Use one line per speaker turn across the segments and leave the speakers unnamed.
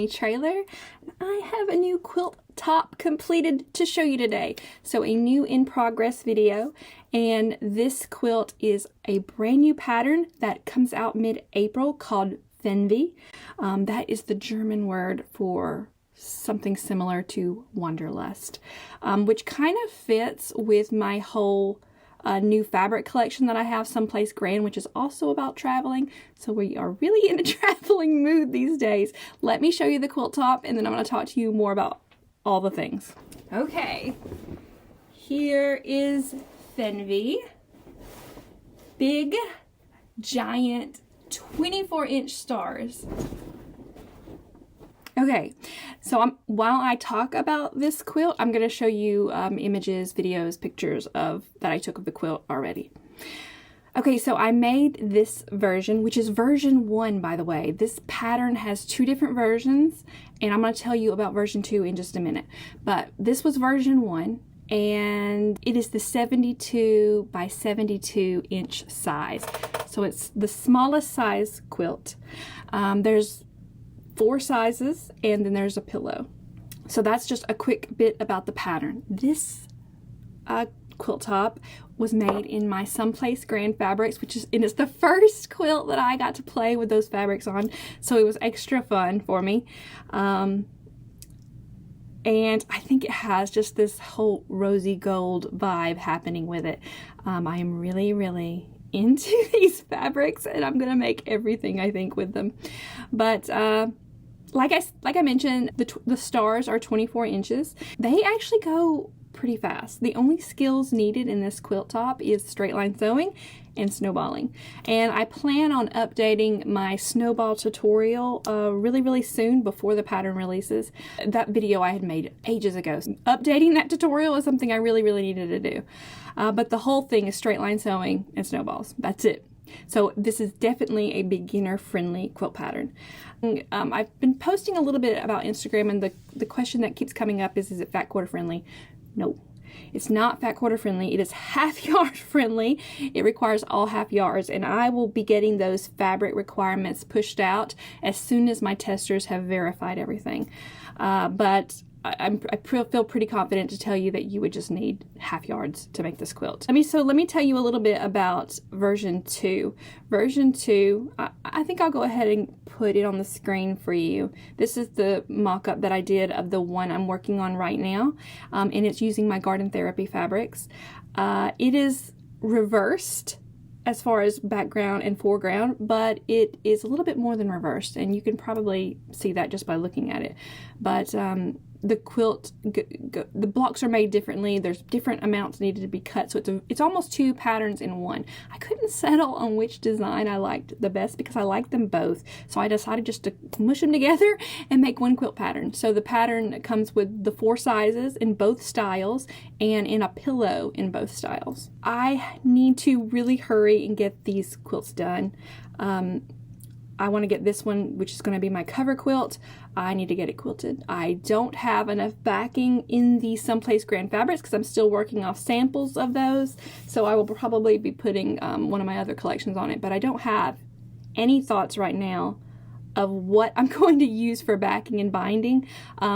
Melanie trailer. I have a new quilt top completed to show you today. So a new in progress video, and this quilt is a brand new pattern that comes out mid-April called Fernweh. That is the German word for something similar to wanderlust, which kind of fits with my whole new fabric collection that I have, Someplace Grand, which is also about traveling. So we are really in a traveling mood these days. Let me show you the quilt top, and then I'm going to talk to you more about all the things. Okay, here is Fernweh. Big, giant, 24-inch stars. Okay, so while I talk about this quilt, I'm going to show you images, videos, pictures that I took of the quilt already. Okay, so I made this version, which is version 1, by the way. This pattern has 2 different versions, and I'm going to tell you about version 2 in just a minute. But this was version 1, and it is the 72 by 72 inch size. So it's the smallest size quilt. There's 4 sizes, and then there's a pillow. So that's just a quick bit about the pattern. This quilt top was made in my Someplace Grand fabrics, and it's the first quilt that I got to play with those fabrics on, so it was extra fun for me. And I think it has just this whole rosy gold vibe happening with it. I am really, really into these fabrics, and I'm gonna make everything, I think, with them. But like I mentioned, the stars are 24 inches. They actually go pretty fast. The only skills needed in this quilt top is straight line sewing and snowballing. And I plan on updating my snowball tutorial really, really soon before the pattern releases. That video I had made ages ago. Updating that tutorial is something I really, really needed to do. But the whole thing is straight line sewing and snowballs. That's it. So this is definitely a beginner-friendly quilt pattern. I've been posting a little bit about Instagram, and the question that keeps coming up is it fat quarter friendly? No, it's not fat quarter friendly. It is half yard friendly. It requires all half yards, and I will be getting those fabric requirements pushed out as soon as my testers have verified everything. But I feel pretty confident to tell you that you would just need half yards to make this quilt. Let me tell you a little bit about version 2. Version 2, I think I'll go ahead and put it on the screen for you. This is the mock-up that I did of the one I'm working on right now, and it's using my Garden Therapy fabrics. It is reversed as far as background and foreground, but it is a little bit more than reversed, and you can probably see that just by looking at it. But the quilt, the blocks are made differently. There's different amounts needed to be cut, so it's almost 2 patterns in one. I couldn't settle on which design I liked the best because I like them both, so I decided just to mush them together and make one quilt pattern. So the pattern comes with the 4 sizes in both styles and in a pillow in both styles. I need to really hurry and get these quilts done. I want to get this one, which is going to be my cover quilt. I need to get it quilted. I don't have enough backing in the Someplace Grand fabrics because I'm still working off samples of those. So I will probably be putting one of my other collections on it, but I don't have any thoughts right now of what I'm going to use for backing and binding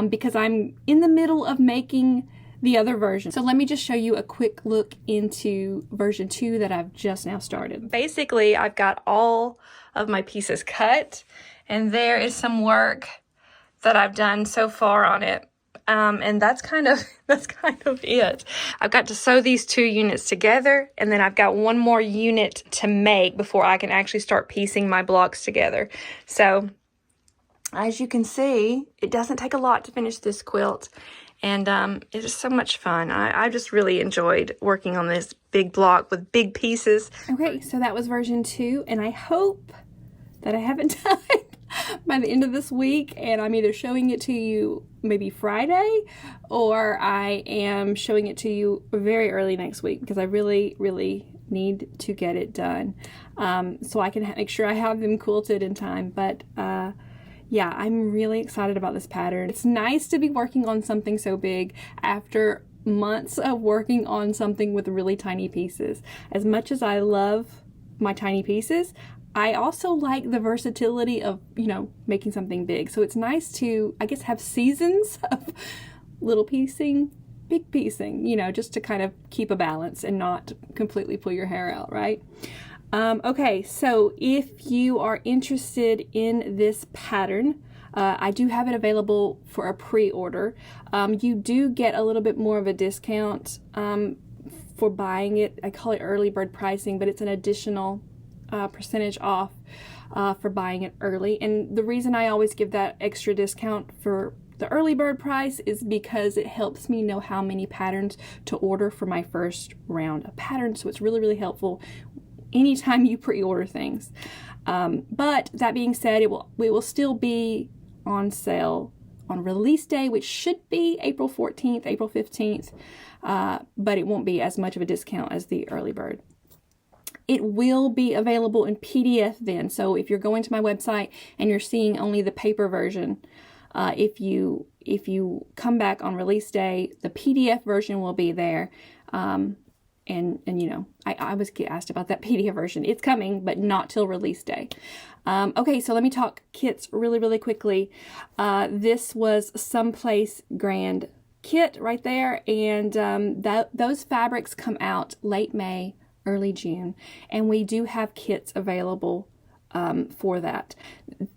because I'm in the middle of making the other version. So let me just show you a quick look into version 2 that I've just now started. Basically, I've got all of my pieces cut, and there is some work that I've done so far on it. And that's kind of it. I've got to sew these 2 units together, and then I've got one more unit to make before I can actually start piecing my blocks together. So as you can see, it doesn't take a lot to finish this quilt. And it is so much fun. I just really enjoyed working on this big block with big pieces. Okay, so that was version 2, and I hope that I have it done by the end of this week, and I'm either showing it to you maybe Friday, or I am showing it to you very early next week because I really, really need to get it done so I can make sure I have them quilted in time. But yeah, I'm really excited about this pattern. It's nice to be working on something so big after months of working on something with really tiny pieces. As much as I love my tiny pieces, I also like the versatility of, you know, making something big. So it's nice to, I guess, have seasons of little piecing, big piecing, you know, just to kind of keep a balance and not completely pull your hair out, right? Okay, so if you are interested in this pattern, I do have it available for a pre-order. You do get a little bit more of a discount for buying it. I call it early bird pricing, but it's an additional percentage off for buying it early. And the reason I always give that extra discount for the early bird price is because it helps me know how many patterns to order for my first round of patterns. So it's really, really helpful anytime you pre-order things. But that being said, it will still be on sale on release day, which should be April 14th, April 15th, but it won't be as much of a discount as the early bird. It will be available in PDF then. So if you're going to my website and you're seeing only the paper version, if you come back on release day, the PDF version will be there. And you know, I always get asked about that PDF version. It's coming, but not till release day. Okay, so let me talk kits really, really quickly. This was Someplace Grand kit right there, and those fabrics come out late May, early June, and we do have kits available for that.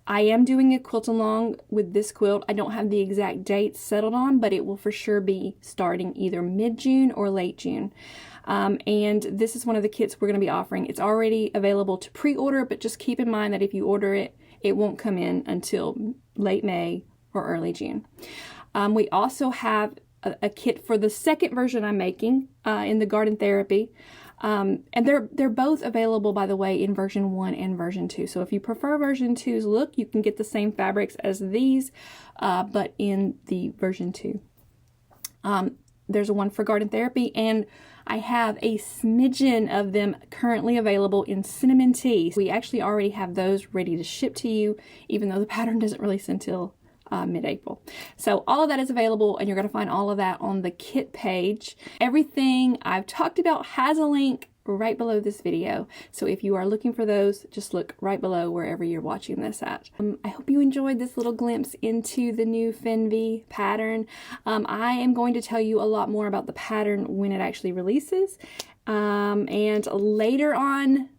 I am doing a quilt along with this quilt. I don't have the exact date settled on, but it will for sure be starting either mid-June or late June. And this is one of the kits we're going to be offering. It's already available to pre-order, but just keep in mind that if you order it, it won't come in until late May or early June. We also have a kit for the second version I'm making in the Garden Therapy. And they're both available, by the way, in version 1 and version 2. So if you prefer version 2's look, you can get the same fabrics as these, but in the version 2. There's a one for Garden Therapy, and I have a smidgen of them currently available in Cinnamon Tea. We actually already have those ready to ship to you, even though the pattern doesn't release until mid-April. So all of that is available, and you're going to find all of that on the kit page. Everything I've talked about has a link right below this video. So if you are looking for those, just look right below wherever you're watching this at. I hope you enjoyed this little glimpse into the new Fernweh pattern. I am going to tell you a lot more about the pattern when it actually releases. And later on,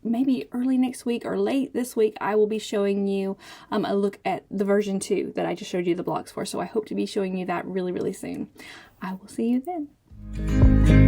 maybe early next week or late this week, I will be showing you a look at the version 2 that I just showed you the blocks for. So I hope to be showing you that really, really soon. I will see you then.